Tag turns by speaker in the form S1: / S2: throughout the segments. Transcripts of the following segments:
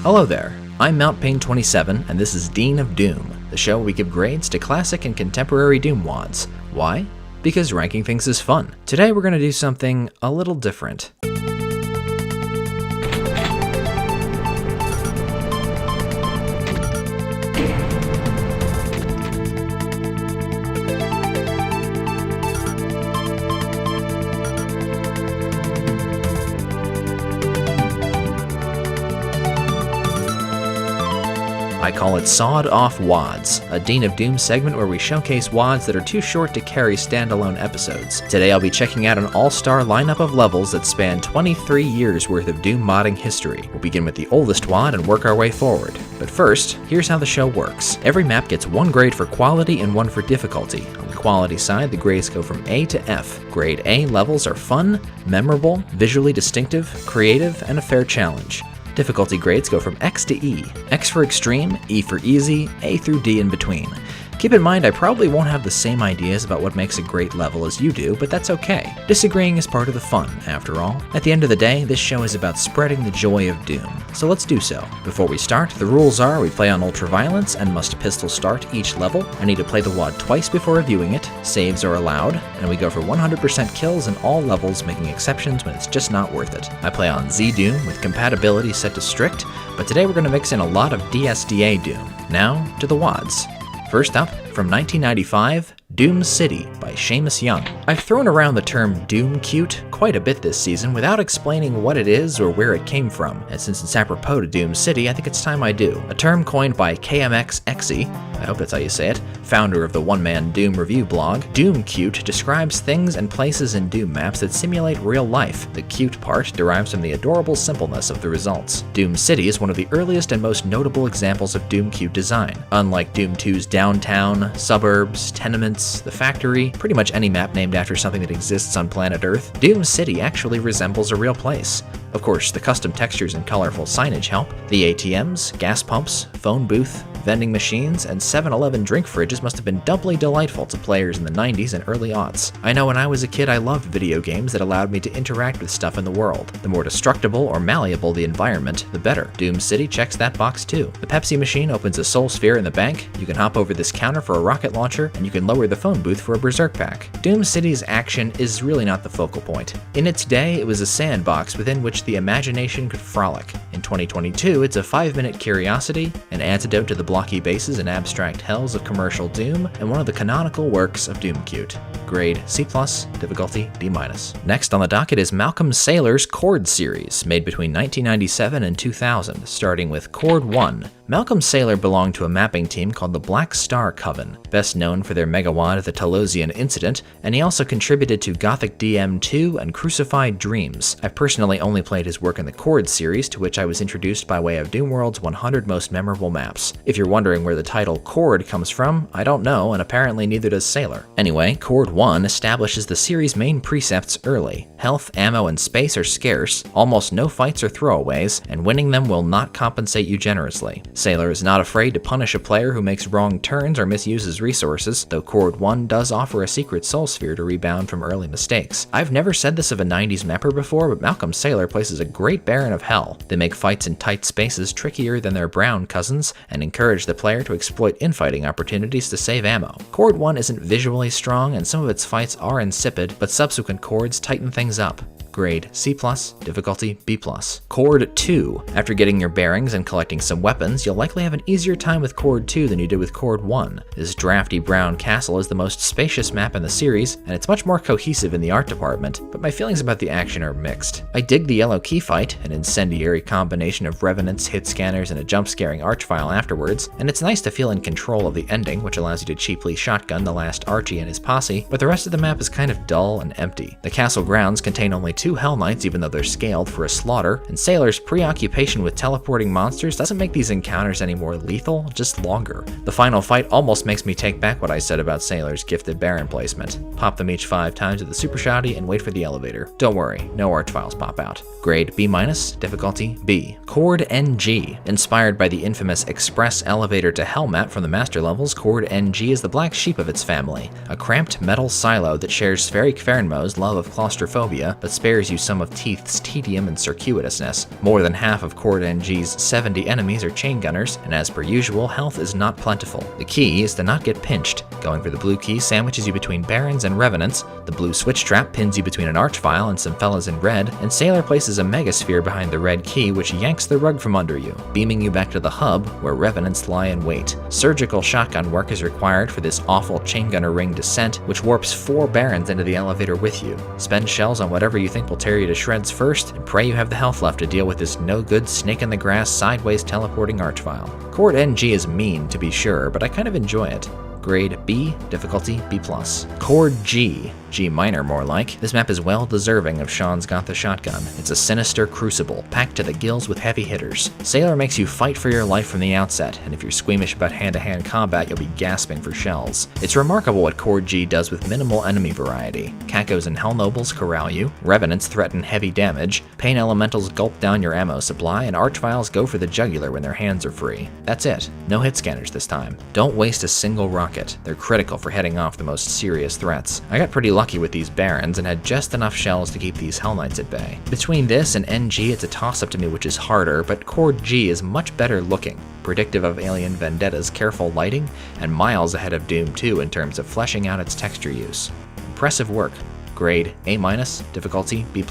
S1: Hello there, I'm MountPain27 and this is Dean of Doom, the show where we give grades to classic and contemporary Doom wads. Why? Because ranking things is fun. Today we're going to do something a little different. I call it Sawed Off Wads, a Dean of Doom segment where we showcase wads that are too short to carry standalone episodes. Today I'll be checking out an all-star lineup of levels that span 23 years worth of Doom modding history. We'll begin with the oldest wad and work our way forward. But first, here's how the show works. Every map gets one grade for quality and one for difficulty. On the quality side, the grades go from A to F. Grade A levels are fun, memorable, visually distinctive, creative, and a fair challenge. Difficulty grades go from X to E. X for extreme, E for easy, A through D in between. Keep in mind I probably won't have the same ideas about what makes a great level as you do, but that's okay. Disagreeing is part of the fun, after all. At the end of the day, this show is about spreading the joy of Doom, so let's do so. Before we start, the rules are we play on ultraviolence and must pistol start each level. I need to play the wad twice before reviewing it, saves are allowed, and we go for 100% kills in all levels, making exceptions when it's just not worth it. I play on Z-Doom with compatibility set to strict, but today we're going to mix in a lot of DSDA Doom. Now, to the wads. First up, from 1995, Doom City by Seamus Young. I've thrown around the term Doom Cute quite a bit this season without explaining what it is or where it came from, and since it's apropos to Doom City, I think it's time I do. A term coined by KMXXE, I hope that's how you say it, founder of the one-man Doom review blog, Doom Cute describes things and places in Doom maps that simulate real life. The cute part derives from the adorable simpleness of the results. Doom City is one of the earliest and most notable examples of Doom Cute design. Unlike Doom 2's downtown, suburbs, tenements, the factory, pretty much any map named after something that exists on planet Earth, Doom City actually resembles a real place. Of course, the custom textures and colorful signage help. The ATMs, gas pumps, phone booth, vending machines, and 7-Eleven drink fridges must have been doubly delightful to players in the 90s and early aughts. I know when I was a kid I loved video games that allowed me to interact with stuff in the world. The more destructible or malleable the environment, the better. Doom City checks that box too. The Pepsi machine opens a soul sphere in the bank, you can hop over this counter for a rocket launcher, and you can lower the phone booth for a berserk pack. Doom City's action is really not the focal point. In its day, it was a sandbox within which the imagination could frolic. In 2022, it's a 5-minute curiosity, an antidote to the blocky bases and abstract hells of commercial Doom, and one of the canonical works of Doom Cute. Grade C+, difficulty D-. Next on the docket is Malcolm Saylor's Chord series, made between 1997 and 2000, starting with Chord 1. Malcolm Saylor belonged to a mapping team called the Black Star Coven, best known for their megawad The Talosian Incident, and he also contributed to Gothic DM2 and Crucified Dreams. I've personally only played his work in the Chord series, to which I was introduced by way of Doomworld's 100 Most Memorable Maps. If you're wondering where the title Chord comes from, I don't know, and apparently neither does Saylor. Anyway, Chord 1 establishes the series' main precepts early. Health, ammo, and space are scarce, almost no fights or throwaways, and winning them will not compensate you generously. Saylor is not afraid to punish a player who makes wrong turns or misuses resources, though Chord 1 does offer a secret soul sphere to rebound from early mistakes. I've never said this of a 90s mapper before, but Malcolm Saylor places a great Baron of Hell. They make fights in tight spaces trickier than their brown cousins, and encourage the player to exploit infighting opportunities to save ammo. Chord 1 isn't visually strong, and some of its fights are insipid, but subsequent chords tighten things up. Grade C+, difficulty B+. Chord 2. After getting your bearings and collecting some weapons, you'll likely have an easier time with Chord 2 than you did with Chord 1. This drafty brown castle is the most spacious map in the series, and it's much more cohesive in the art department, but my feelings about the action are mixed. I dig the yellow key fight, an incendiary combination of revenants, hit scanners, and a jump-scaring archvile afterwards, and it's nice to feel in control of the ending, which allows you to cheaply shotgun the last Archie and his posse, but the rest of the map is kind of dull and empty. The castle grounds contain only 2 Hell Knights even though they're scaled for a slaughter, and Saylor's preoccupation with teleporting monsters doesn't make these encounters encounters any more lethal, just longer. The final fight almost makes me take back what I said about Sailor's gifted Baron placement. Pop them each 5 times with the super shotty and wait for the elevator. Don't worry, no archviles pop out. Grade B-, difficulty B. Chord NG. Inspired by the infamous Express Elevator to Hell map from the Master levels, Chord NG is the black sheep of its family, a cramped metal silo that shares Spheric Fernmo's love of claustrophobia, but spares you some of Teeth's tedium and circuitousness. More than half of Chord NG's 70 enemies are chain gunners, and as per usual, health is not plentiful. The key is to not get pinched. Going for the blue key sandwiches you between Barons and Revenants, the blue switch trap pins you between an archvile and some fellas in red, and Sailor places a megasphere behind the red key which yanks the rug from under you, beaming you back to the hub where Revenants lie in wait. Surgical shotgun work is required for this awful chain gunner ring descent, which warps 4 Barons into the elevator with you. Spend shells on whatever you think will tear you to shreds first, and pray you have the health left to deal with this no-good snake-in-the-grass sideways teleporting archvile. Chord NG is mean, to be sure, but I kind of enjoy it. Grade B, difficulty B+. Chord G, G minor more like. This map is well deserving of Sean's Got the Shotgun. It's a sinister crucible, packed to the gills with heavy hitters. Sailor makes you fight for your life from the outset, and if you're squeamish about hand-to-hand combat, you'll be gasping for shells. It's remarkable what Chord G does with minimal enemy variety. Cacos and Hell Nobles corral you, Revenants threaten heavy damage, Pain Elementals gulp down your ammo supply, and Archviles go for the jugular when their hands are free. That's it. No hit scanners this time. Don't waste a single rocket. They're critical for heading off the most serious threats. I got pretty lucky with these Barons and had just enough shells to keep these Hell Knights at bay. Between this and NG, it's a toss-up to me which is harder, but Chord G is much better looking, predictive of Alien Vendetta's careful lighting, and miles ahead of Doom 2 in terms of fleshing out its texture use. Impressive work. Grade A-, difficulty B+.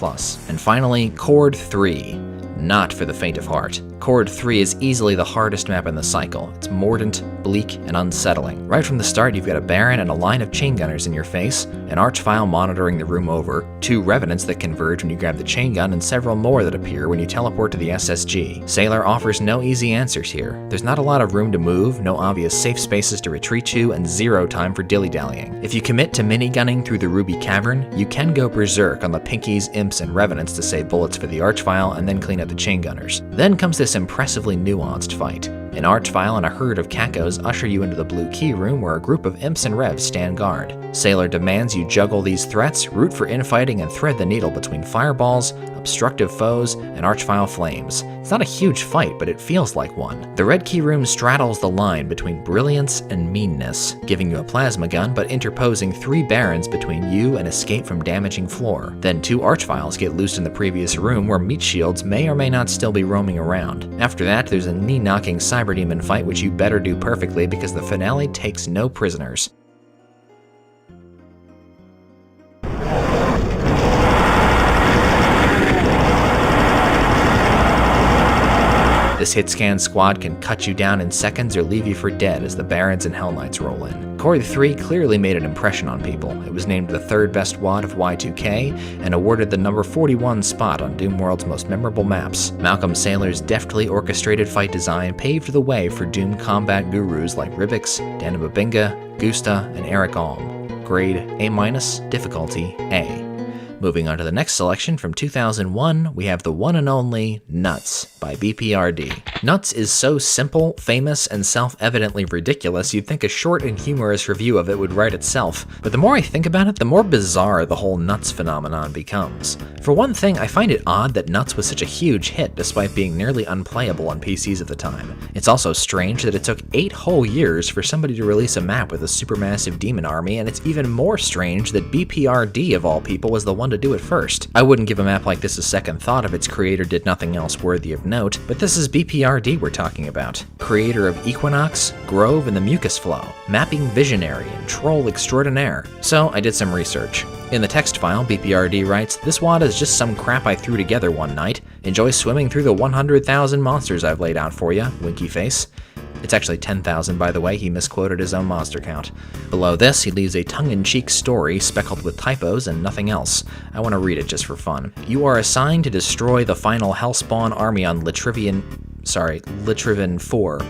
S1: And finally, Chord 3. Not for the faint of heart. Chord 3 is easily the hardest map in the cycle. It's mordant, bleak, and unsettling. Right from the start, you've got a Baron and a line of chain gunners in your face, an archvile monitoring the room over, 2 Revenants that converge when you grab the chain gun, and several more that appear when you teleport to the SSG. Sailor offers no easy answers here. There's not a lot of room to move, no obvious safe spaces to retreat to, and 0 time for dilly-dallying. If you commit to minigunning through the Ruby Cavern, you can go berserk on the Pinkies, Imps, and Revenants to save bullets for the archvile and then clean up the chain gunners. Then comes this impressively nuanced fight. An archvile and a herd of cacos usher you into the blue key room where a group of imps and revs stand guard. Sailor demands you juggle these threats, root for infighting, and thread the needle between fireballs, obstructive foes, and archvile flames. It's not a huge fight, but it feels like one. The red key room straddles the line between brilliance and meanness, giving you a plasma gun but interposing 3 Barons between you and escape from damaging floor. Then 2 archviles get loosed in the previous room where meat shields may or may not still be roaming around. After that, there's a knee-knocking Cyberdemon fight which you better do perfectly because the finale takes no prisoners. This hit scan squad can cut you down in seconds or leave you for dead as the Barons and Hell Knights roll in. Chord 3 clearly made an impression on people. It was named the 3rd best WAD of Y2K and awarded the number 41 spot on Doom World's most memorable maps. Malcolm Sailor's deftly orchestrated fight design paved the way for Doom combat gurus like Ribix, Dana Babinga, Gusta, and Eric Alm. Grade A-, difficulty A. Moving on to the next selection from 2001, we have the one and only Nuts by B.P.R.D. Nuts is so simple, famous, and self-evidently ridiculous you'd think a short and humorous review of it would write itself. But the more I think about it, the more bizarre the whole Nuts phenomenon becomes. For one thing, I find it odd that Nuts was such a huge hit despite being nearly unplayable on PCs at the time. It's also strange that it took 8 whole years for somebody to release a map with a supermassive demon army, and it's even more strange that B.P.R.D. of all people was the one to do it first. I wouldn't give a map like this a second thought if its creator did nothing else worthy of note, but this is B.P.R.D. we're talking about. Creator of Equinox, Grove, and the Mucus Flow, mapping visionary and troll extraordinaire. So I did some research. In the text file, B.P.R.D. writes, "This WAD is just some crap I threw together one night. Enjoy swimming through the 100,000 monsters I've laid out for ya, winky face." It's actually 10,000, by the way. He misquoted his own monster count. Below this, he leaves a tongue-in-cheek story speckled with typos and nothing else. I want to read it just for fun. "You are assigned to destroy the final Hellspawn army on Litrivian 4.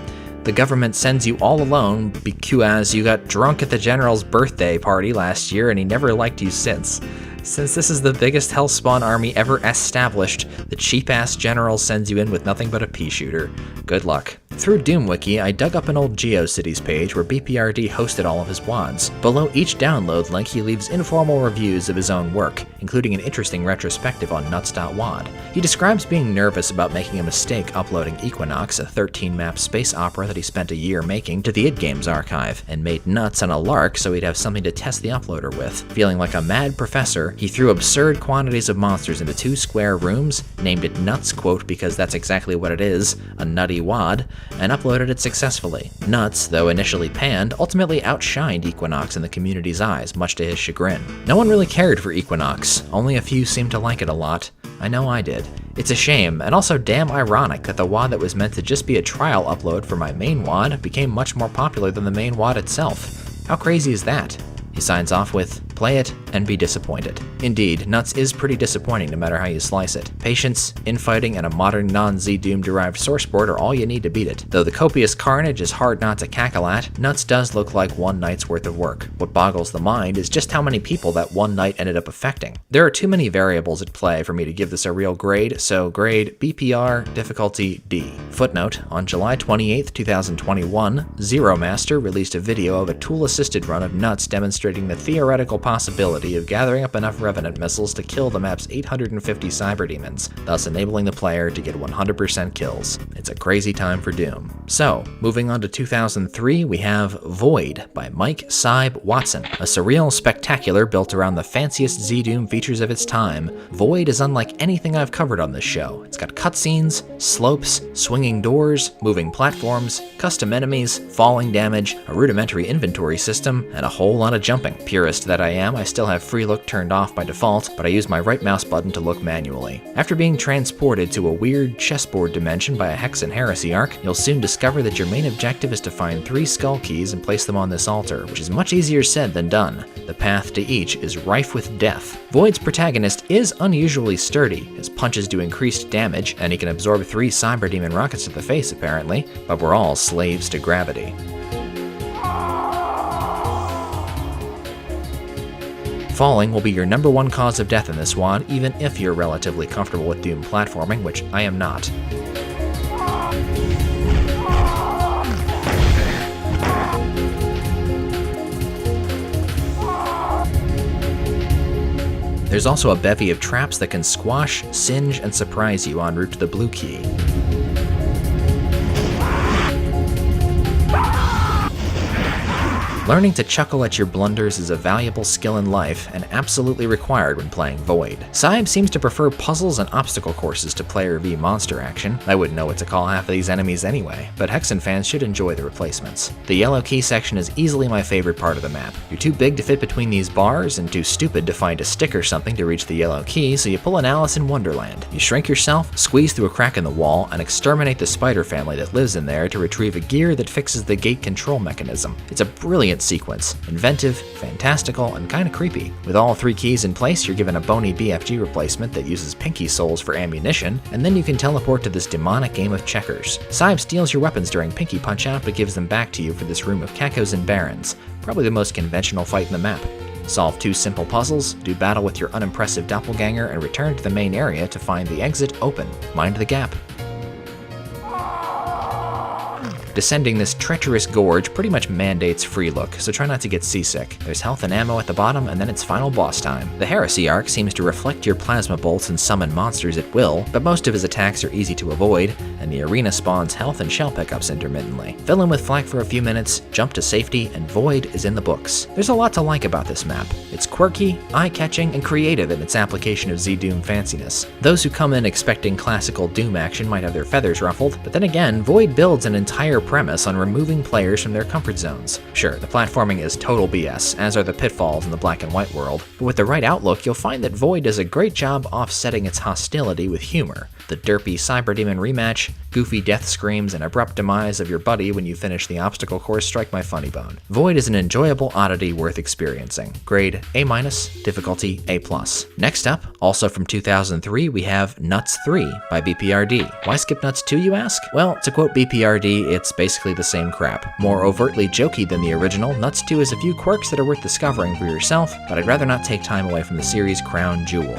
S1: The government sends you all alone because you got drunk at the general's birthday party last year and he never liked you since. Since this is the biggest Hellspawn army ever established, the cheap-ass general sends you in with nothing but a pea shooter. Good luck. Through DoomWiki, I dug up an old GeoCities page where B.P.R.D hosted all of his WADs. Below each download link, he leaves informal reviews of his own work, including an interesting retrospective on nuts.wad. He describes being nervous about making a mistake uploading Equinox, a 13-map space opera that he spent a year making, to the id Games archive, and made nuts on a lark so he'd have something to test the uploader with. Feeling like a mad professor, he threw absurd quantities of monsters into 2 square rooms, named it Nuts, quote, because that's exactly what it is, a nutty wad, and uploaded it successfully. Nuts, though initially panned, ultimately outshined Equinox in the community's eyes, much to his chagrin. No one really cared for Equinox, only a few seemed to like it a lot. I know I did. It's a shame, and also damn ironic that the WAD that was meant to just be a trial upload for my main WAD became much more popular than the main WAD itself. How crazy is that? He signs off with, play it and be disappointed. Indeed, Nuts is pretty disappointing no matter how you slice it. Patience, infighting, and a modern non-Z-Doom derived source board are all you need to beat it. Though the copious carnage is hard not to cackle at, Nuts does look like one night's worth of work. What boggles the mind is just how many people that one night ended up affecting. There are too many variables at play for me to give this a real grade, so grade B.P.R. difficulty D. Footnote, on July 28, 2021, Zero Master released a video of a tool-assisted run of Nuts demonstrating the theoretical possibility of gathering up enough Revenant missiles to kill the map's 850 cyberdemons, thus enabling the player to get 100% kills. It's a crazy time for Doom. So, moving on to 2003, we have Void by Mike Sybe Watson, a surreal spectacular built around the fanciest Z-Doom features of its time. Void is unlike anything I've covered on this show. It's got cutscenes, slopes, swinging doors, moving platforms, custom enemies, falling damage, a rudimentary inventory system, and a whole lot of jumping. Purist that I am, I still have free look turned off by default, but I use my right mouse button to look manually. After being transported to a weird chessboard dimension by a Hex and Heresy arc, you'll soon discover that your main objective is to find 3 skull keys and place them on this altar, which is much easier said than done. The path to each is rife with death. Void's protagonist is unusually sturdy. His punches do increased damage, and he can absorb 3 cyberdemon rockets to the face apparently, but we're all slaves to gravity. Falling will be your #1 cause of death in this WAD, even if you're relatively comfortable with Doom platforming, which I am not. There's also a bevy of traps that can squash, singe, and surprise you en route to the blue key. Learning to chuckle at your blunders is a valuable skill in life and absolutely required when playing Void. Sybe seems to prefer puzzles and obstacle courses to player v monster action. I wouldn't know what to call half of these enemies anyway, but Hexen fans should enjoy the replacements. The yellow key section is easily my favorite part of the map. You're too big to fit between these bars and too stupid to find a stick or something to reach the yellow key, so you pull an Alice in Wonderland. You shrink yourself, squeeze through a crack in the wall, and exterminate the spider family that lives in there to retrieve a gear that fixes the gate control mechanism. It's a brilliant sequence. Inventive, fantastical, and kinda creepy. With all 3 keys in place, you're given a bony BFG replacement that uses pinky souls for ammunition, and then you can teleport to this demonic game of checkers. Sybe steals your weapons during Pinky Punch-Out, but gives them back to you for this room of Cacos and Barons, probably the most conventional fight in the map. Solve 2 simple puzzles, do battle with your unimpressive doppelganger, and return to the main area to find the exit open. Mind the gap. Descending this treacherous gorge pretty much mandates free look, so try not to get seasick. There's health and ammo at the bottom, and then it's final boss time. The Heresy arc seems to reflect your plasma bolts and summon monsters at will, but most of his attacks are easy to avoid, and the arena spawns health and shell pickups intermittently. Fill in with flak for a few minutes, jump to safety, and Void is in the books. There's a lot to like about this map. It's quirky, eye-catching, and creative in its application of Z-Doom fanciness. Those who come in expecting classical Doom action might have their feathers ruffled, but then again, Void builds an entire premise on removing players from their comfort zones. Sure, the platforming is total BS, as are the pitfalls in the black and white world, but with the right outlook, you'll find that Void does a great job offsetting its hostility with humor. The derpy Cyberdemon rematch, goofy death screams, and abrupt demise of your buddy when you finish the obstacle course strike my funny bone. Void is an enjoyable oddity worth experiencing. Grade A-, difficulty A+. Next up, also from 2003, we have Nuts 3 by B.P.R.D. Why skip Nuts 2, you ask? Well, to quote B.P.R.D, it's basically the same crap. More overtly jokey than the original, Nuts 2 has a few quirks that are worth discovering for yourself, but I'd rather not take time away from the series' crown jewel.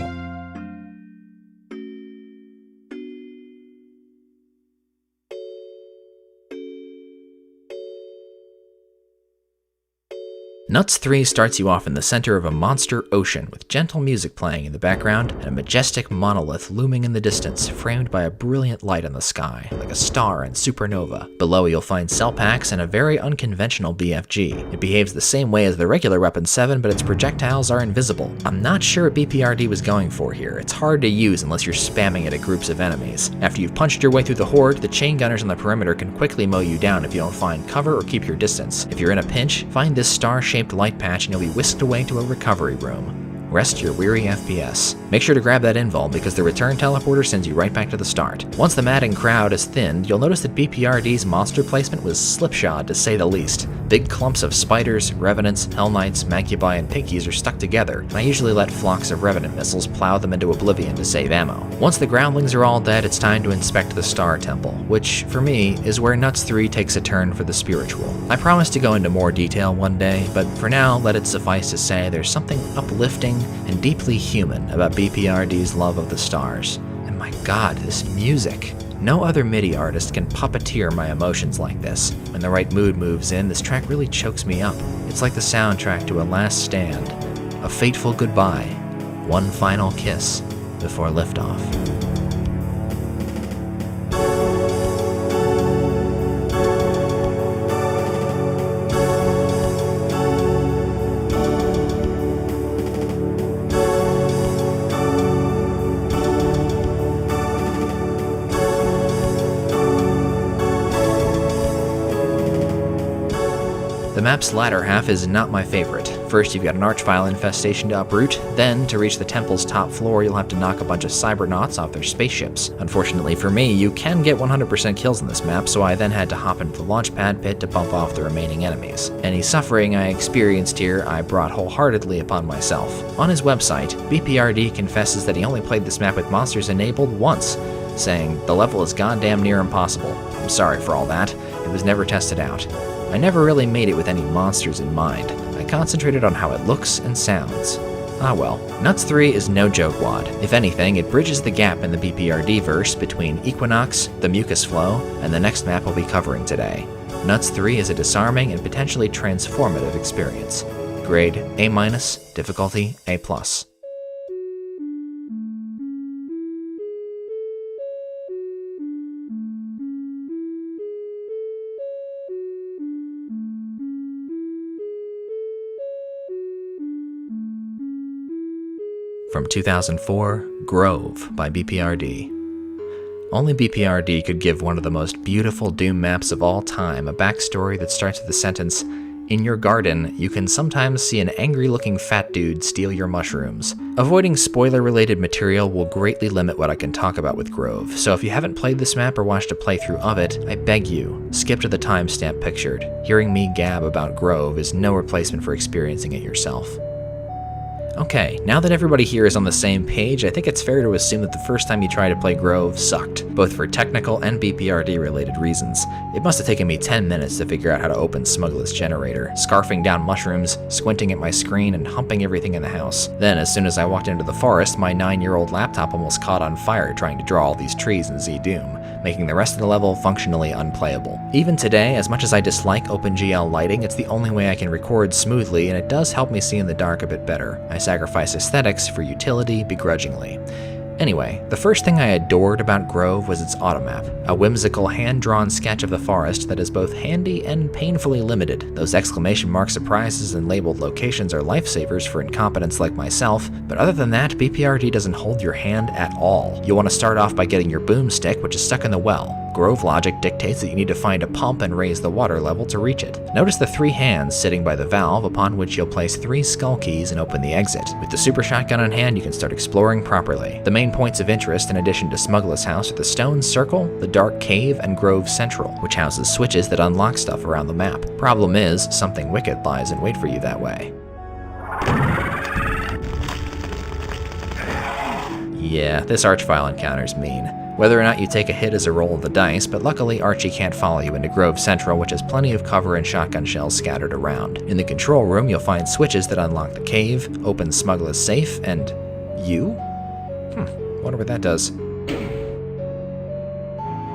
S1: Nuts 3 starts you off in the center of a monster ocean with gentle music playing in the background and a majestic monolith looming in the distance, framed by a brilliant light in the sky, like a star in supernova. Below you'll find cell packs and a very unconventional BFG. It behaves the same way as the regular Weapon 7, but its projectiles are invisible. I'm not sure what B.P.R.D was going for here. It's hard to use unless you're spamming it at groups of enemies. After you've punched your way through the horde, the chain gunners on the perimeter can quickly mow you down if you don't find cover or keep your distance. If you're in a pinch, find this star-shaped light patch and you'll be whisked away to a recovery room. Rest your weary FPS. Make sure to grab that invul because the return teleporter sends you right back to the start. Once the madding crowd is thinned, you'll notice that B.P.R.D's monster placement was slipshod to say the least. Big clumps of spiders, revenants, hell knights, macubi, and pinkies are stuck together, and I usually let flocks of revenant missiles plow them into oblivion to save ammo. Once the groundlings are all dead, it's time to inspect the Star Temple, which, for me, is where Nuts 3 takes a turn for the spiritual. I promise to go into more detail one day, but for now, let it suffice to say there's something uplifting and deeply human about B.P.R.D's love of the stars. And my god, this music. No other MIDI artist can puppeteer my emotions like this. When the right mood moves in, this track really chokes me up. It's like the soundtrack to a last stand, a fateful goodbye, one final kiss before liftoff. The map's latter half is not my favorite. First, you've got an archvile infestation to uproot, then, to reach the temple's top floor, you'll have to knock a bunch of cybernauts off their spaceships. Unfortunately for me, you can get 100% kills in this map, so I then had to hop into the launch pad pit to bump off the remaining enemies. Any suffering I experienced here, I brought wholeheartedly upon myself. On his website, B.P.R.D confesses that he only played this map with monsters enabled once, saying, "The level is goddamn near impossible. I'm sorry for all that. It was never tested out. I never really made it with any monsters in mind. I concentrated on how it looks and sounds." Ah well. Nuts 3 is no joke wad. If anything, it bridges the gap in the B.P.R.D verse between Equinox, the Mucus Flow, and the next map we'll be covering today. Nuts 3 is a disarming and potentially transformative experience. Grade A-, difficulty A+. From 2004, Grove by B.P.R.D. Only B.P.R.D could give one of the most beautiful Doom maps of all time a backstory that starts with the sentence, "In your garden, you can sometimes see an angry-looking fat dude steal your mushrooms." Avoiding spoiler-related material will greatly limit what I can talk about with Grove, so if you haven't played this map or watched a playthrough of it, I beg you, skip to the timestamp pictured. Hearing me gab about Grove is no replacement for experiencing it yourself. Okay, now that everybody here is on the same page, I think it's fair to assume that the first time you tried to play Grove sucked, both for technical and B.P.R.D related reasons. It must have taken me 10 minutes to figure out how to open Smuggler's generator, scarfing down mushrooms, squinting at my screen, and humping everything in the house. Then, as soon as I walked into the forest, my 9-year-old laptop almost caught on fire trying to draw all these trees in Z-Doom, making the rest of the level functionally unplayable. Even today, as much as I dislike OpenGL lighting, it's the only way I can record smoothly, and it does help me see in the dark a bit better. I sacrifice aesthetics for utility begrudgingly. Anyway, the first thing I adored about Grove was its automap, a whimsical hand-drawn sketch of the forest that is both handy and painfully limited. Those exclamation mark surprises and labeled locations are lifesavers for incompetents like myself, but other than that, B.P.R.D doesn't hold your hand at all. You'll want to start off by getting your boomstick, which is stuck in the well. Grove logic dictates that you need to find a pump and raise the water level to reach it. Notice the 3 hands sitting by the valve, upon which you'll place 3 skull keys and open the exit. With the super shotgun in hand, you can start exploring properly. The main points of interest, in addition to Smuggler's House, are the Stone Circle, the Dark Cave, and Grove Central, which houses switches that unlock stuff around the map. Problem is, something wicked lies in wait for you that way. Yeah, this archvile encounter's mean. Whether or not you take a hit is a roll of the dice, but luckily Archie can't follow you into Grove Central, which has plenty of cover and shotgun shells scattered around. In the control room, you'll find switches that unlock the cave, open Smuggler's safe, and you? Wonder what that does.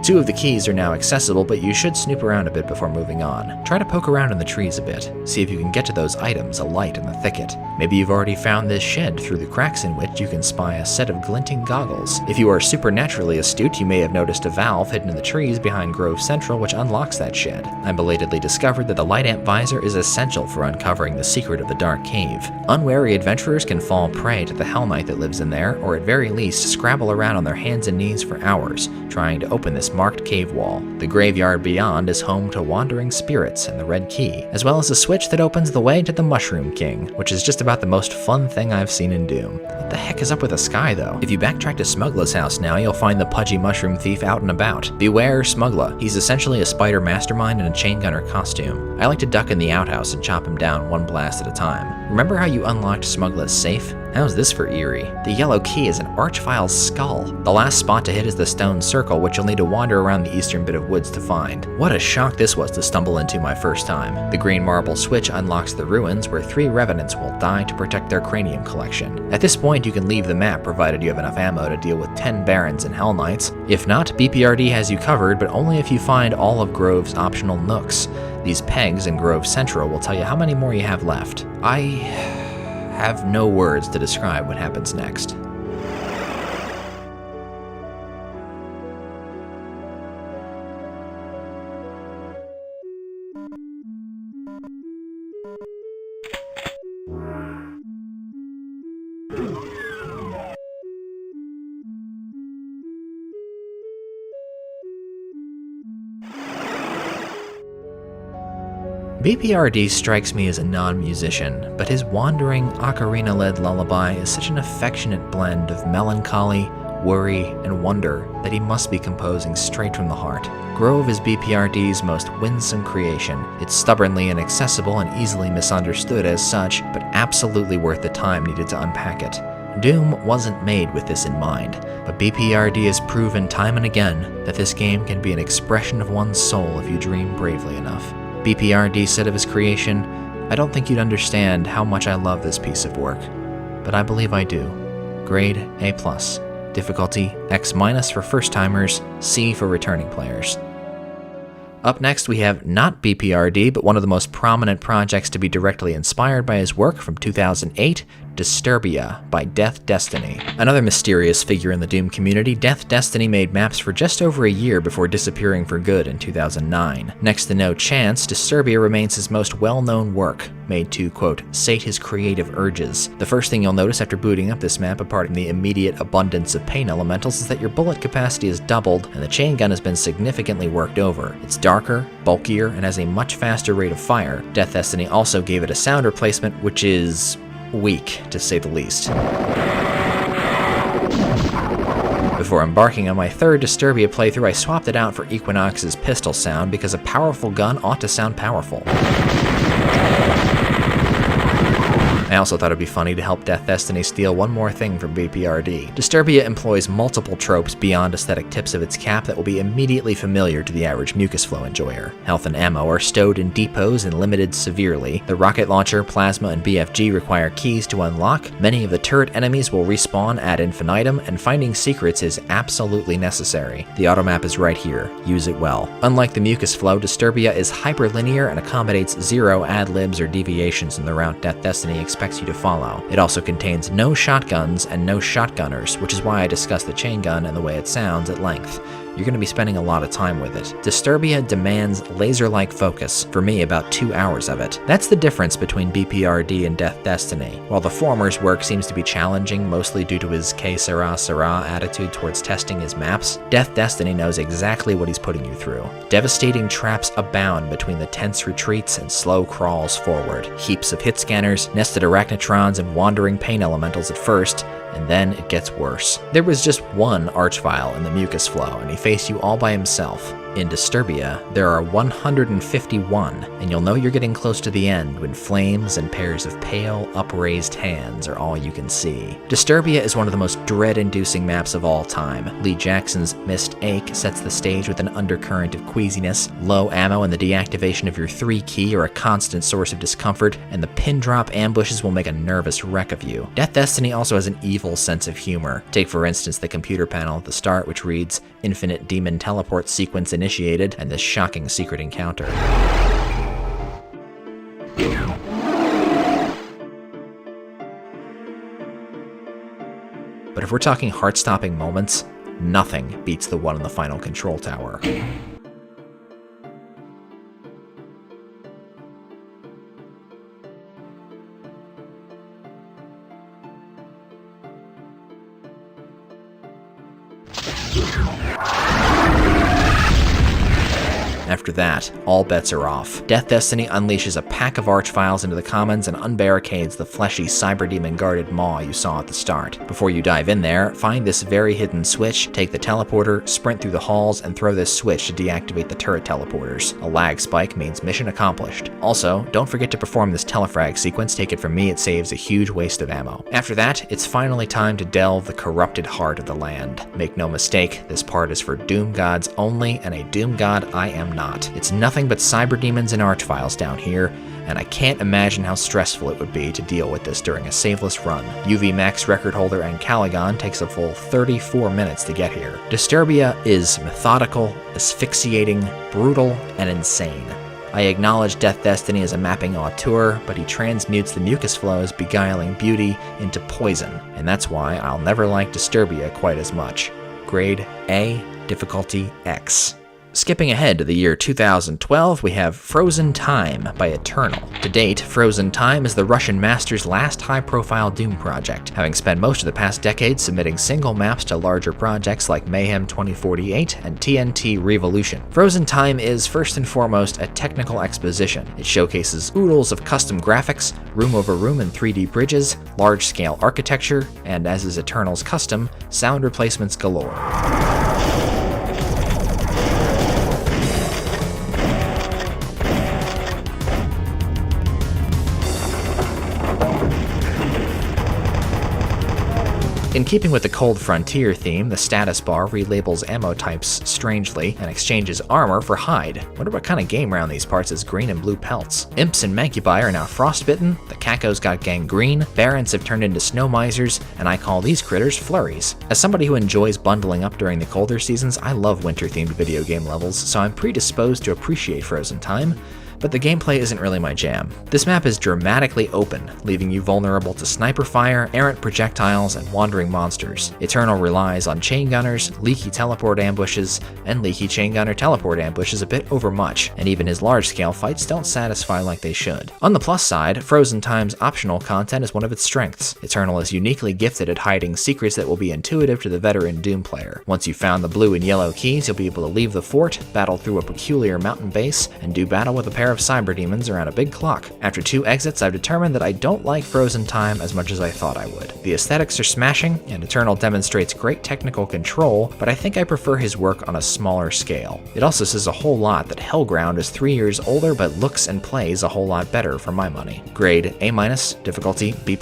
S1: 2 of the keys are now accessible, but you should snoop around a bit before moving on. Try to poke around in the trees a bit, see if you can get to those items alight in the thicket. Maybe you've already found this shed through the cracks in which you can spy a set of glinting goggles. If you are supernaturally astute, you may have noticed a valve hidden in the trees behind Grove Central which unlocks that shed. I belatedly discovered that the light amp visor is essential for uncovering the secret of the dark cave. Unwary adventurers can fall prey to the Hell Knight that lives in there, or at very least scrabble around on their hands and knees for hours, trying to open this marked cave wall. The graveyard beyond is home to wandering spirits and the red key, as well as a switch that opens the way to the Mushroom King, which is just about the most fun thing I've seen in Doom. What the heck is up with the sky though? If you backtrack to Smuggler's house now, you'll find the pudgy mushroom thief out and about. Beware Smuggler. He's essentially a spider mastermind in a chain gunner costume. I like to duck in the outhouse and chop him down one blast at a time. Remember how you unlocked Smuggler's safe? How's this for eerie? The yellow key is an Archvile's skull. The last spot to hit is the stone circle, which you'll need to wander around the eastern bit of woods to find. What a shock this was to stumble into my first time. The green marble switch unlocks the ruins where 3 revenants will die to protect their cranium collection. At this point, you can leave the map provided you have enough ammo to deal with 10 barons and hell knights. If not, B.P.R.D has you covered, but only if you find all of Grove's optional nooks. These pegs in Grove Central will tell you how many more you have left. I have no words to describe what happens next. B.P.R.D strikes me as a non-musician, but his wandering, ocarina-led lullaby is such an affectionate blend of melancholy, worry, and wonder that he must be composing straight from the heart. Grove is B.P.R.D's most winsome creation. It's stubbornly inaccessible and easily misunderstood as such, but absolutely worth the time needed to unpack it. Doom wasn't made with this in mind, but B.P.R.D has proven time and again that this game can be an expression of one's soul if you dream bravely enough. B.P.R.D said of his creation, "I don't think you'd understand how much I love this piece of work, but I believe I do. Grade A+. Difficulty X- for first-timers, C for returning players." Up next, we have not B.P.R.D, but one of the most prominent projects to be directly inspired by his work from 2008, Disturbia by Death Destiny. Another mysterious figure in the Doom community, Death Destiny made maps for just over a year before disappearing for good in 2009. Next to No Chance, Disturbia remains his most well-known work, made to, quote, sate his creative urges. The first thing you'll notice after booting up this map, apart from the immediate abundance of pain elementals, is that your bullet capacity is doubled and the chain gun has been significantly worked over. It's darker, bulkier, and has a much faster rate of fire. Death Destiny also gave it a sound replacement, which is weak, to say the least. Before embarking on my third Disturbia playthrough, I swapped it out for Equinox's pistol sound because a powerful gun ought to sound powerful. I also thought it'd be funny to help Death Destiny steal one more thing from B.P.R.D. Disturbia employs multiple tropes beyond aesthetic tips of its cap that will be immediately familiar to the average mucus flow enjoyer. Health and ammo are stowed in depots and limited severely. The rocket launcher, plasma, and BFG require keys to unlock. Many of the turret enemies will respawn ad infinitum, and finding secrets is absolutely necessary. The automap is right here. Use it well. Unlike the mucus flow, Disturbia is hyperlinear and accommodates 0 ad-libs or deviations in the route Death Destiny expects you to follow. It also contains no shotguns and no shotgunners, which is why I discussed the chain gun and the way it sounds at length. You're going to be spending a lot of time with it. Disturbia demands laser-like focus, for me about 2 hours of it. That's the difference between B.P.R.D and Death Destiny. While the former's work seems to be challenging, mostly due to his que sera sera attitude towards testing his maps, Death Destiny knows exactly what he's putting you through. Devastating traps abound between the tense retreats and slow crawls forward. Heaps of hit scanners, nested arachnotrons, and wandering pain elementals at first, and then it gets worse. There was just one Archvile in the mucus flow, and he faced you all by himself. In Disturbia, there are 151, and you'll know you're getting close to the end when flames and pairs of pale, upraised hands are all you can see. Disturbia is one of the most dread-inducing maps of all time. Lee Jackson's Mist Ache sets the stage with an undercurrent of queasiness, low ammo and the deactivation of your 3 key are a constant source of discomfort, and the pin drop ambushes will make a nervous wreck of you. Death Destiny also has an evil sense of humor. Take for instance the computer panel at the start, which reads, "Infinite Demon Teleport Sequence Initiated," and this shocking secret encounter. But if we're talking heart-stopping moments, nothing beats the one in the final control tower. After that, all bets are off. Death Destiny unleashes a pack of archviles into the commons and unbarricades the fleshy cyberdemon-guarded maw you saw at the start. Before you dive in there, find this very hidden switch, take the teleporter, sprint through the halls, and throw this switch to deactivate the turret teleporters. A lag spike means mission accomplished. Also, don't forget to perform this telefrag sequence. Take it from me, it saves a huge waste of ammo. After that, it's finally time to delve the corrupted heart of the land. Make no mistake, this part is for Doom Gods only, and a Doom God I am not. It's nothing but cyberdemons and archviles down here, and I can't imagine how stressful it would be to deal with this during a saveless run. UV Max record holder Ancalagon takes a full 34 minutes to get here. Disturbia is methodical, asphyxiating, brutal, and insane. I acknowledge Death Destiny as a mapping auteur, but he transmutes the mucus flow's beguiling beauty into poison, and that's why I'll never like Disturbia quite as much. Grade A, difficulty X. Skipping ahead to the year 2012, we have Frozen Time by Eternal. To date, Frozen Time is the Russian master's last high-profile Doom project, having spent most of the past decade submitting single maps to larger projects like Mayhem 2048 and TNT Revolution. Frozen Time is, first and foremost, a technical exposition. It showcases oodles of custom graphics, room over room and 3D bridges, large-scale architecture, and, as is Eternal's custom, sound replacements galore. In keeping with the Cold Frontier theme, the status bar relabels ammo types strangely and exchanges armor for hide. Wonder what kind of game around these parts is green and blue pelts. Imps and Mancubi are now frostbitten, the Cacos got gangrene, Barons have turned into snow misers, and I call these critters flurries. As somebody who enjoys bundling up during the colder seasons, I love winter-themed video game levels, so I'm predisposed to appreciate Frozen Time, but the gameplay isn't really my jam. This map is dramatically open, leaving you vulnerable to sniper fire, errant projectiles, and wandering monsters. Eternal relies on chain gunners, leaky teleport ambushes, and leaky chain gunner teleport ambushes a bit overmuch, and even his large-scale fights don't satisfy like they should. On the plus side, Frozen Time's optional content is one of its strengths. Eternal is uniquely gifted at hiding secrets that will be intuitive to the veteran Doom player. Once you've found the blue and yellow keys, you'll be able to leave the fort, battle through a peculiar mountain base, and do battle with a pair of cyberdemons around a big clock. After 2 exits, I've determined that I don't like Frozen Time as much as I thought I would. The aesthetics are smashing, and Eternal demonstrates great technical control, but I think I prefer his work on a smaller scale. It also says a whole lot that Hellground is 3 years older but looks and plays a whole lot better for my money. Grade A-, difficulty B+.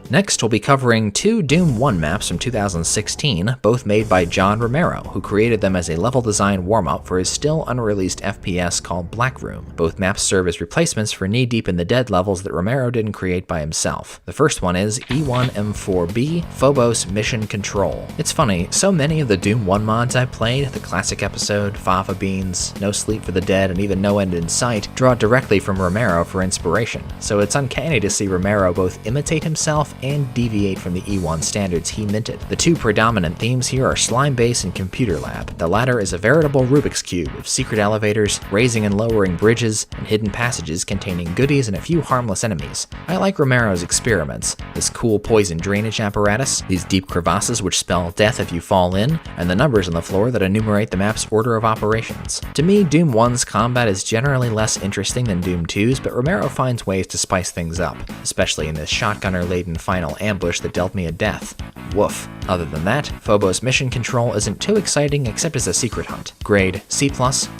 S1: Next, we'll be covering 2 Doom 1 maps from 2016, both made by John Romero, who created them as a level design warm-up for his still unreleased FPS called Black Room. Both maps serve as replacements for knee-deep in the dead levels that Romero didn't create by himself. The first one is E1M4B, Phobos Mission Control. It's funny, so many of the Doom 1 mods I played, the classic episode, Fava Beans, No Sleep for the Dead, and even No End in Sight, draw directly from Romero for inspiration, so it's uncanny to see Romero both imitate himself and deviate from the E1 standards he minted. The 2 predominant themes here are Slime Base and Computer Lab. The latter is a veritable Rubik's Cube of secret elevators, raising and lowering bridges, and hidden passages containing goodies and a few harmless enemies. I like Romero's experiments, this cool poison drainage apparatus, these deep crevasses which spell death if you fall in, and the numbers on the floor that enumerate the map's order of operations. To me, Doom 1's combat is generally less interesting than Doom 2's, but Romero finds ways to spice things up, especially in this shotgunner-laden final ambush that dealt me a death. Woof. Other than that, Phobos mission control isn't too exciting except as a secret hunt. Grade C+,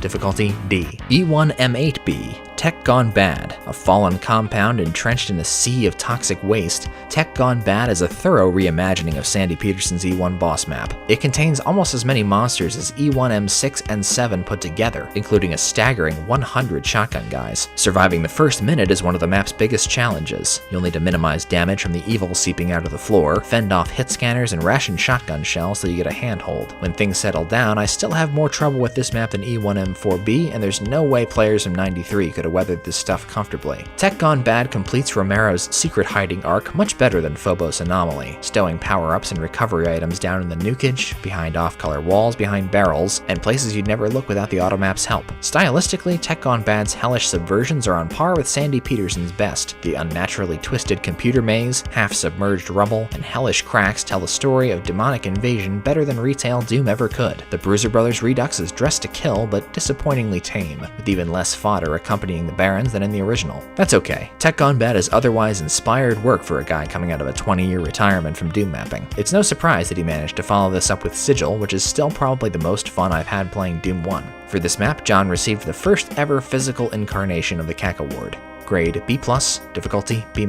S1: difficulty D. E1M8B. Tech Gone Bad. A fallen compound entrenched in a sea of toxic waste, Tech Gone Bad is a thorough reimagining of Sandy Peterson's E1 boss map. It contains almost as many monsters as E1M6 and 7 put together, including a staggering 100 shotgun guys. Surviving the first minute is one of the map's biggest challenges. You'll need to minimize damage from the evil seeping out of the floor, fend off hit scanners, and ration shotgun shells so you get a handhold. When things settle down, I still have more trouble with this map than E1M4B, and there's no way players from 93 could have weathered this stuff comfortably. Tech Gone Bad completes Romero's secret hiding arc much better than Phobos Anomaly, stowing power-ups and recovery items down in the nukage, behind off-color walls, behind barrels, and places you'd never look without the automap's help. Stylistically, Tech Gone Bad's hellish subversions are on par with Sandy Peterson's best. The unnaturally twisted computer maze, half-submerged rubble, and hellish cracks tell the story of demonic invasion better than retail Doom ever could. The Bruiser Brothers Redux is dressed to kill, but disappointingly tame, with even less fodder accompanying the Barons than in the original. That's okay. Tech Gone Bad is otherwise inspired work for a guy coming out of a 20-year retirement from Doom mapping. It's no surprise that he managed to follow this up with Sigil, which is still probably the most fun I've had playing Doom 1. For this map, John received the first ever physical incarnation of the CAC Award. Grade B+, difficulty B-.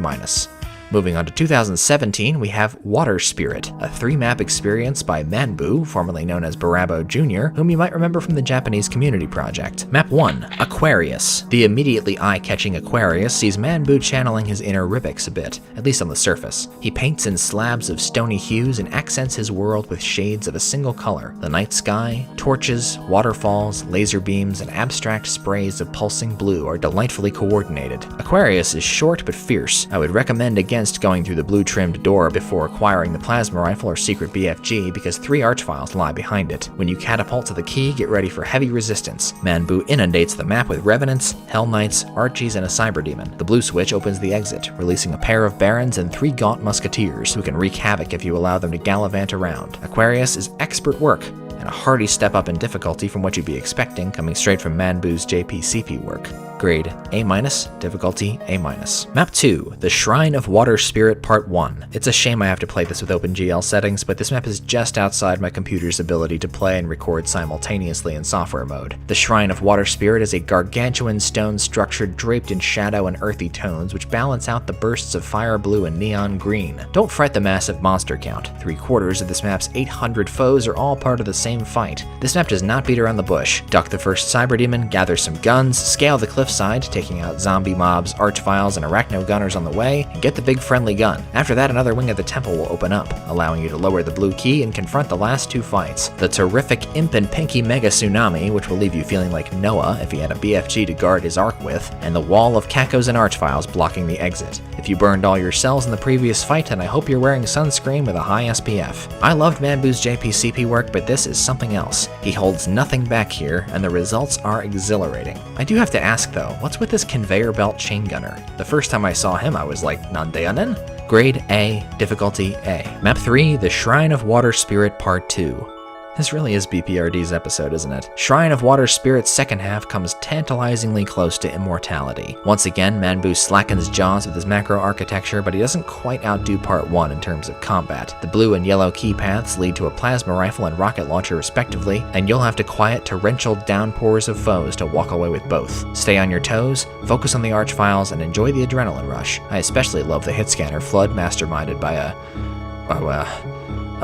S1: Moving on to 2017, we have Water Spirit, a 3-map experience by Manbu, formerly known as Barabo Jr., whom you might remember from the Japanese Community Project. Map 1, Aquarius. The immediately eye-catching Aquarius sees Manbu channeling his inner Ribix a bit, at least on the surface. He paints in slabs of stony hues and accents his world with shades of a single color: the night sky, torches, waterfalls, laser beams, and abstract sprays of pulsing blue are delightfully coordinated. Aquarius is short but fierce. I would recommend against going through the blue-trimmed door before acquiring the plasma rifle or secret BFG because 3 archfiles lie behind it. When you catapult to the key, get ready for heavy resistance. Manbu inundates the map with revenants, hell knights, archies, and a cyber demon. The blue switch opens the exit, releasing a pair of barons and 3 gaunt musketeers who can wreak havoc if you allow them to gallivant around. Aquarius is expert work, and a hearty step up in difficulty from what you'd be expecting coming straight from Manbu's JPCP work. Grade A-, difficulty A-. Map 2, The Shrine of Water Spirit Part 1. It's a shame I have to play this with OpenGL settings, but this map is just outside my computer's ability to play and record simultaneously in software mode. The Shrine of Water Spirit is a gargantuan stone structure draped in shadow and earthy tones which balance out the bursts of fire blue and neon green. Don't fret the massive monster count. 3/4 of this map's 800 foes are all part of the same fight. This map does not beat around the bush. Duck the first cyber demon, gather some guns, scale the cliff side, taking out zombie mobs, archviles, and arachno gunners on the way, and get the big friendly gun. After that, another wing of the temple will open up, allowing you to lower the blue key and confront the last 2 fights. The terrific Imp and Pinky Mega Tsunami, which will leave you feeling like Noah if he had a BFG to guard his arc with, and the wall of cacos and archviles blocking the exit. If you burned all your cells in the previous fight, then I hope you're wearing sunscreen with a high SPF. I loved Manbu's JPCP work, but this is something else. He holds nothing back here, and the results are exhilarating. I do have to ask though, what's with this conveyor belt chain gunner? The first time I saw him, I was like, Nandeanen? Grade A, difficulty A. Map 3, The Shrine of Water Spirit Part 2. This really is B.P.R.D's episode, isn't it? Shrine of Water Spirit's second half comes tantalizingly close to immortality. Once again, Manbu slackens jaws with his macro architecture, but he doesn't quite outdo Part 1 in terms of combat. The blue and yellow key paths lead to a plasma rifle and rocket launcher respectively, and you'll have to quiet torrential downpours of foes to walk away with both. Stay on your toes, focus on the archfiles, and enjoy the adrenaline rush. I especially love the hit scanner flood masterminded by a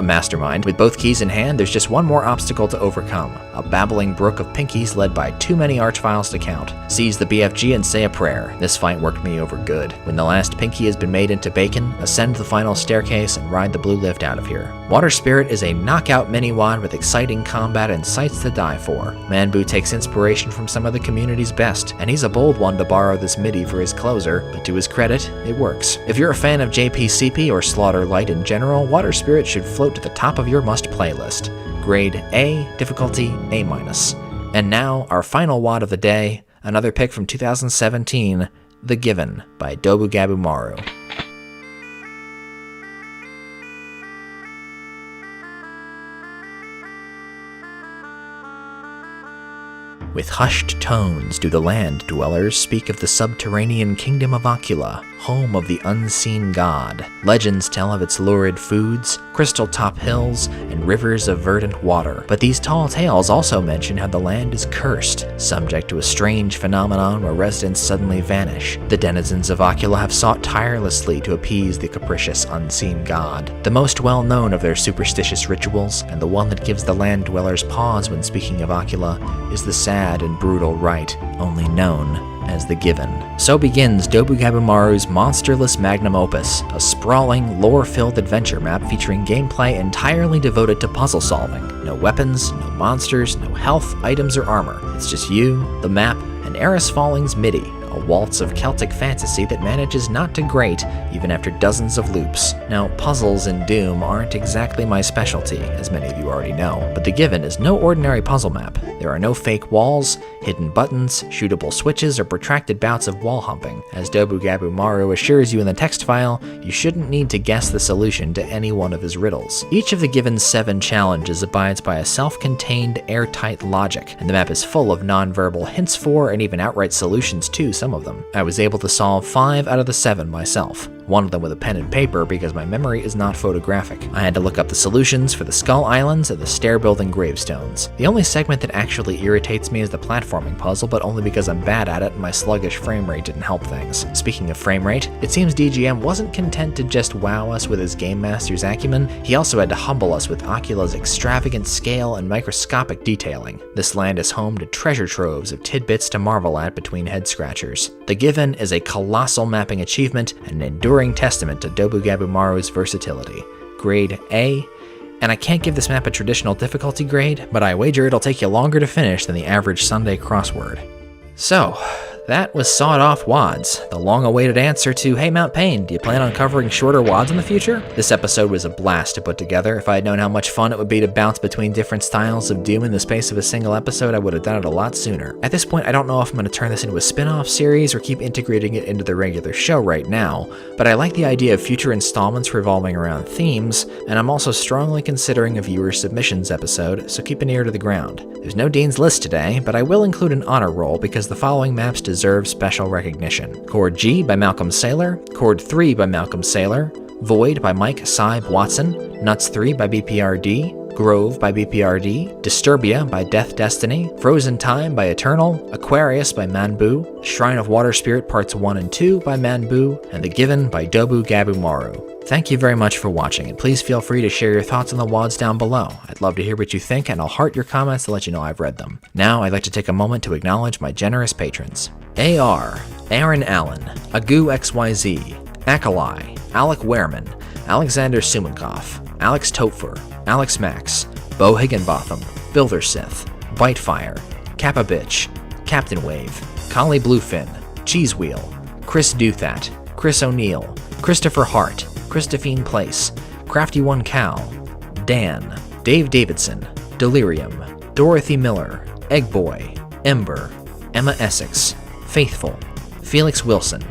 S1: mastermind. With both keys in hand, there's just one more obstacle to overcome. A babbling brook of pinkies led by too many archfiles to count. Seize the BFG and say a prayer. This fight worked me over good. When the last pinky has been made into bacon, ascend the final staircase and ride the blue lift out of here. Water Spirit is a knockout mini-wad with exciting combat and sights to die for. Manbu takes inspiration from some of the community's best, and he's a bold one to borrow this MIDI for his closer, but to his credit, it works. If you're a fan of JPCP or Slaughter Light in general, Water Spirit should float to the top of your must-play list. Grade A, difficulty A-. And now, our final wad of the day, another pick from 2017, The Given by Dobugabu Maru. With hushed tones do the land dwellers speak of the subterranean kingdom of Ocula, home of the unseen god. Legends tell of its lurid foods, crystal-top hills, and rivers of verdant water. But these tall tales also mention how the land is cursed, subject to a strange phenomenon where residents suddenly vanish. The denizens of Ocula have sought tirelessly to appease the capricious unseen god. The most well-known of their superstitious rituals, and the one that gives the land dwellers pause when speaking of Ocula, is the sad and brutal rite only known as the Given. So begins Dobugabumaru's monsterless magnum opus, a sprawling, lore-filled adventure map featuring gameplay entirely devoted to puzzle solving. No weapons, no monsters, no health, items, or armor. It's just you, the map, and Eris Falling's MIDI, a waltz of Celtic fantasy that manages not to grate even after dozens of loops. Now, puzzles in Doom aren't exactly my specialty, as many of you already know, but the Given is no ordinary puzzle map. There are no fake walls, hidden buttons, shootable switches, or protracted bouts of wall humping. As Dobugabumaru assures you in the text file, you shouldn't need to guess the solution to any one of his riddles. Each of the Given's 7 challenges abides by a self-contained, airtight logic, and the map is full of non-verbal hints for and even outright solutions to some of them. I was able to solve 5 out of the 7 myself. One of them with a pen and paper because my memory is not photographic. I had to look up the solutions for the Skull Islands and the stair-building gravestones. The only segment that actually irritates me is the platforming puzzle, but only because I'm bad at it and my sluggish frame rate didn't help things. Speaking of frame rate, it seems DGM wasn't content to just wow us with his Game Master's acumen, he also had to humble us with Ocula's extravagant scale and microscopic detailing. This land is home to treasure troves of tidbits to marvel at between head-scratchers. The Given is a colossal mapping achievement and an enduring testament to Dobugabumaru's versatility. Grade A, and I can't give this map a traditional difficulty grade, but I wager it'll take you longer to finish than the average Sunday crossword. So, that was Sawed-Off WADs, the long-awaited answer to, hey Mount Pain, do you plan on covering shorter WADs in the future? This episode was a blast to put together. If I had known how much fun it would be to bounce between different styles of Doom in the space of a single episode, I would have done it a lot sooner. At this point, I don't know if I'm going to turn this into a spin-off series or keep integrating it into the regular show right now, but I like the idea of future installments revolving around themes, and I'm also strongly considering a viewer submissions episode, so keep an ear to the ground. There's no Dean's List today, but I will include an honor roll because the following maps deserve special recognition. Chord G by Malcolm Saylor, Chord 3 by Malcolm Saylor, Void by Mike Sibe Watson, Nuts 3 by B.P.R.D, Grove by B.P.R.D, Disturbia by Death Destiny, Frozen Time by Eternal, Aquarius by Manbu, Shrine of Water Spirit Parts 1 and 2 by Manbu, and The Given by Dobugabumaru. Thank you very much for watching, and please feel free to share your thoughts on the WADs down below. I'd love to hear what you think, and I'll heart your comments to let you know I've read them. Now, I'd like to take a moment to acknowledge my generous patrons. AR, Aaron Allen, Agu XYZ, Akalai, Alec Wehrman, Alexander Sumankov, Alex Topfer, Alex Max, Bo Higginbotham, Buildersith, Bitefire, Kappa Bitch, Captain Wave, Collie Bluefin, Cheese Wheel, Chris Duthat, Chris O'Neill, Christopher Hart, Christophine Place, Crafty One Cow, Dan, Dave Davidson, Delirium, Dorothy Miller, Eggboy, Ember, Emma Essex, Faithful, Felix Wilson,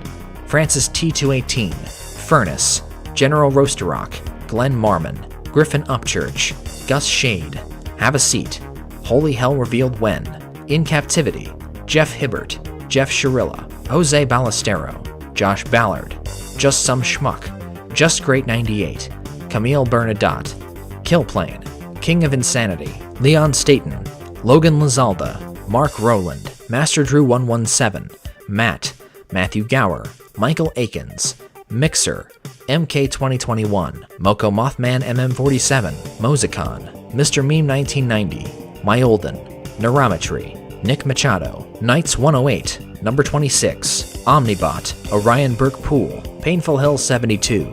S1: Francis T218, Furnace, General Roasterock, Glenn Marmon, Griffin Upchurch, Gus Shade, Have a Seat, Holy Hell Revealed When, In Captivity, Jeff Hibbert, Jeff Shirilla, Jose Ballestero, Josh Ballard, Just Some Schmuck, Just Great 98, Camille Bernadotte, Killplane, King of Insanity, Leon Staten, Logan Lazalda, Mark Rowland, Master Drew 117, Matt, Matthew Gower, Michael Akins, Mixer, MK 2021, Moko Mothman MM47, Mozicon, Mr. Meme 1990, Myolden, Neurometry, Nick Machado, Knights 108, Number 26, Omnibot, Orion Burke Pool, Painful Hill 72,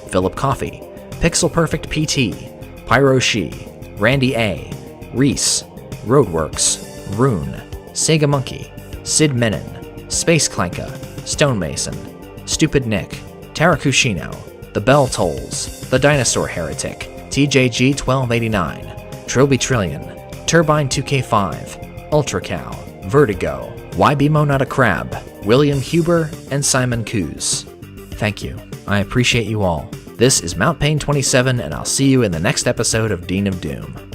S1: Philip Coffey, Pixel Perfect PT, Pyro She, Randy A, Reese, Roadworks, Rune, Sega Monkey, Sid Menon, Space Clanka, Stonemason, Stupid Nick, Tarakushino, The Bell Tolls, The Dinosaur Heretic, TJG 1289, Troby Trillion, Turbine 2K5, Ultra Cow, Vertigo, YBMO Not a Crab, William Huber, and Simon Coos. Thank you. I appreciate you all. This is Mount Pain 27, and I'll see you in the next episode of Dean of Doom.